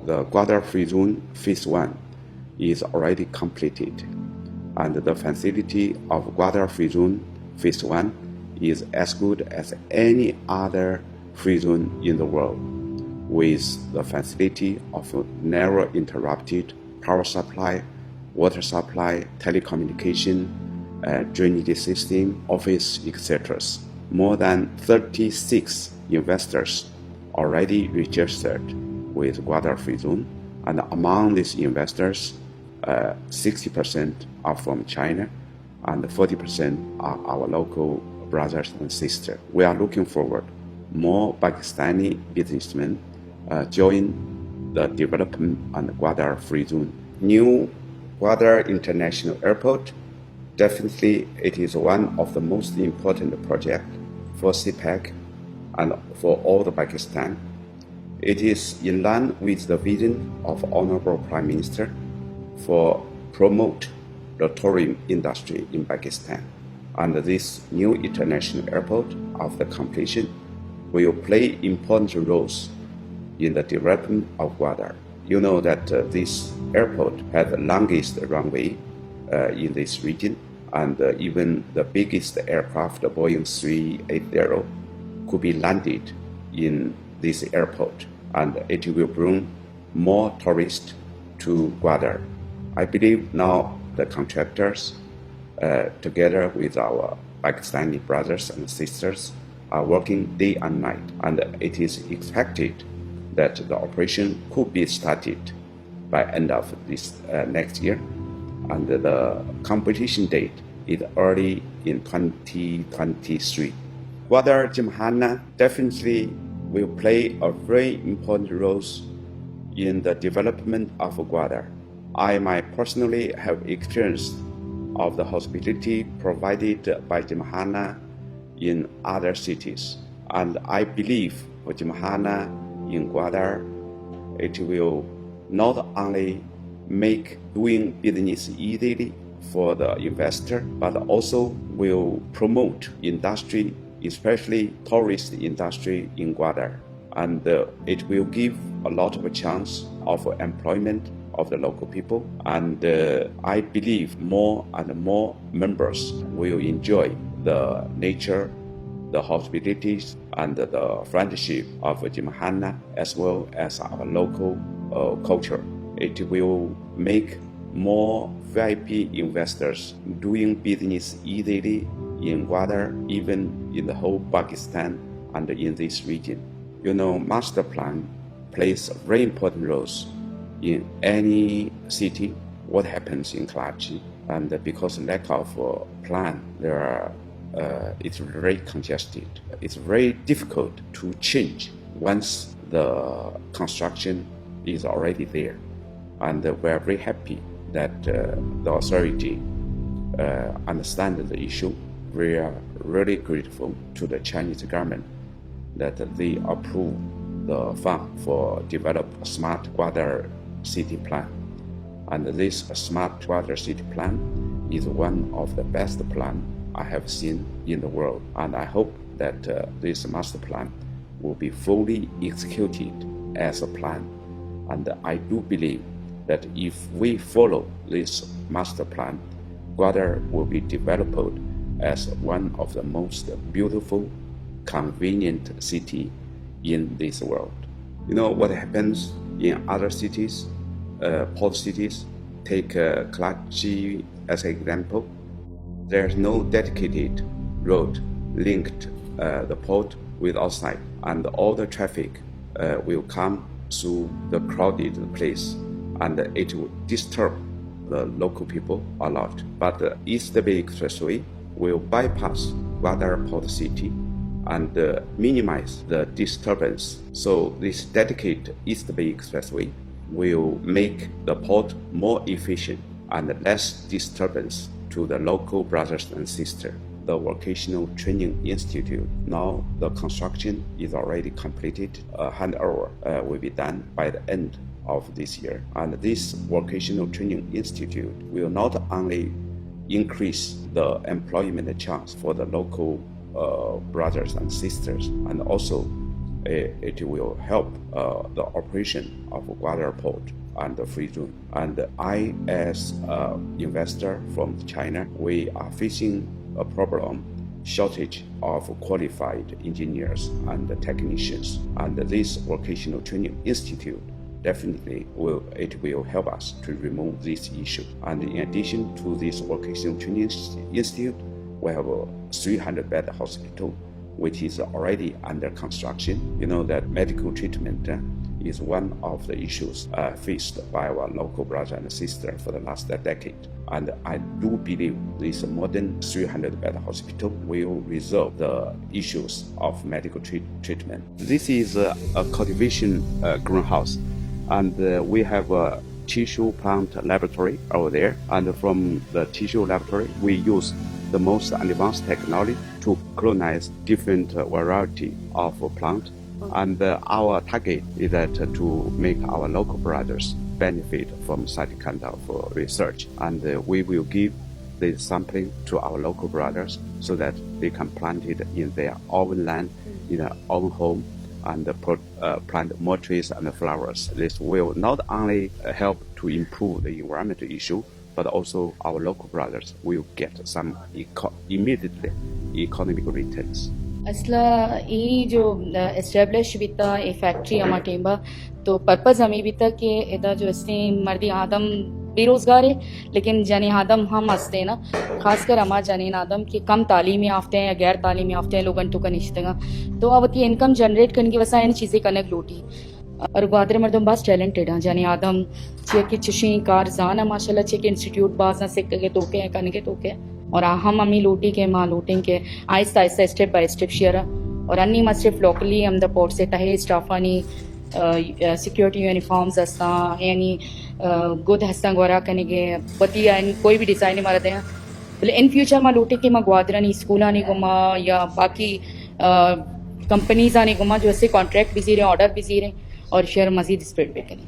the Gawader Free Zone Phase 1 is already completed, and the facility of Gawader Free Zone Phase 1 is as good as any other free zone in the world, with the facility of a never interrupted power supply, water supply, telecommunication, drainage system, office, etc. More than 36 investors already registered with Gawader Free Zone, and among these investors, 60% are from China and 40% are our local brothers and sisters. We are looking forward more Pakistani businessmen join the development on the Gawader Free Zone. New Gawader International Airport, definitely it is one of the most important projects for CPEC and for all the Pakistan. It is in line with the vision of Honorable Prime Minister for promote the tourism industry in Pakistan. And this new international airport, after completion, will play important roles in the development of Gawader. You know that this airport has the longest runway in this region, and even the biggest aircraft, the Boeing 380, could be landed in this airport, and it will bring more tourists to Gawader. I believe now the contractors, together with our Pakistani brothers and sisters, are working day and night, and it is expected that the operation could be started by end of this next year, and the completion date is early in 2023. Gawader Gymkhana definitely will play a very important role in the development of Gawader. I might personally have experience of the hospitality provided by Gymkhana in other cities, and I believe for Gymkhana in Gawader, it will not only make doing business easily for the investor, but also will promote industry, especially tourist industry in Gawader, and it will give a lot of a chance of employment of the local people, and I believe more and more members will enjoy the nature, the hospitalities, and the friendship of Gymkhana, as well as our local culture. It will make more VIP investors doing business easily in Gawader, even in the whole Pakistan and in this region. You know, master plan plays very important roles in any city. What happens in Karachi, and because lack of plan, it's very congested. It's very difficult to change once the construction is already there, and we're very happy that the authority understands the issue. We are really grateful to the Chinese government that they approve the fund for develop a smart Gawader city plan. And this smart Gawader city plan is one of the best plan I have seen in the world. And I hope that this master plan will be fully executed as a plan. And I do believe that if we follow this master plan, Gawader will be developed as one of the most beautiful, convenient city in this world. You know what happens in other cities, port cities? Take Karachi as an example. There's no dedicated road linked the port with outside, and all the traffic will come through the crowded place, and it will disturb the local people a lot. But the East Bay Expressway will bypass Gawader Port City and minimize the disturbance. So this dedicated East Bay Expressway will make the port more efficient and less disturbance to the local brothers and sisters. The Vocational Training Institute, now the construction is already completed. Handover will be done by the end of this year. And this Vocational Training Institute will not only increase the employment chance for the local brothers and sisters, and also it will help the operation of Gawader port and the free zone. And I, as an investor from China, we are facing a problem, shortage of qualified engineers and technicians. And this vocational training institute definitely will help us to remove this issue. And in addition to this vocational training institute, we have a 300-bed hospital, which is already under construction. You know that medical treatment is one of the issues faced by our local brother and sister for the last decade. And I do believe this modern 300-bed hospital will resolve the issues of medical treatment. This is a cultivation greenhouse, and we have a tissue plant laboratory over there. And from the tissue laboratory, we use the most advanced technology to colonize different variety of plant. And our target is that to make our local brothers benefit from such kind of research. And we will give the sampling to our local brothers so that they can plant it in their own land, in their own home, and plant more trees and flowers. This will not only help to improve the environmental issue, but also our local brothers will get some immediately economic returns. असला ये जो establish बिता ये factory अमा Temba तो purpose हमें बिता कि इदा जो इसने मर्दी आदम बेरोजगार है, लेकिन जाने आदम हम हंसते हैं ना, खासकर हमारे जाने आदम कि कम तालीमी याफ्ते हैं या गैर तालीमी याफ्ते हैं लोगन तो कनिश्तेगा, तो अब ये इनकम जनरेट करने की वजह इन चीज़ें कनक लोटी और ग्वादर मर्दम बस टैलेंटेड हैं जाने आदम चेक की चुशी कारजान है माशाल्लाह, चेक इंस्टीट्यूट बाज ना सिक्के के तोके हैं कन के तोके और हम अम्मी लोटी के माँ लोटें के Aahista Aahista step by step share और अन्नी मत सिर्फ लोकली हम द पोर्ट से टहे स्टाफानी सिक्योरिटी यूनिफॉर्म्स हस्ता यानी गुड हस्ता गोरा करने के बतिया कोई भी डिज़ाइन मारते हैं बोले इन फ्यूचर माँ लोटे के माँ ग्वादरानी स्कूल आने गुमा या बाकी कंपनीज आने गुमा जो ऐसे कॉन्ट्रैक्ट बिजी रहे ऑर्डर बिजी रहे और शेयर मजीद स्प्रेड पे करें.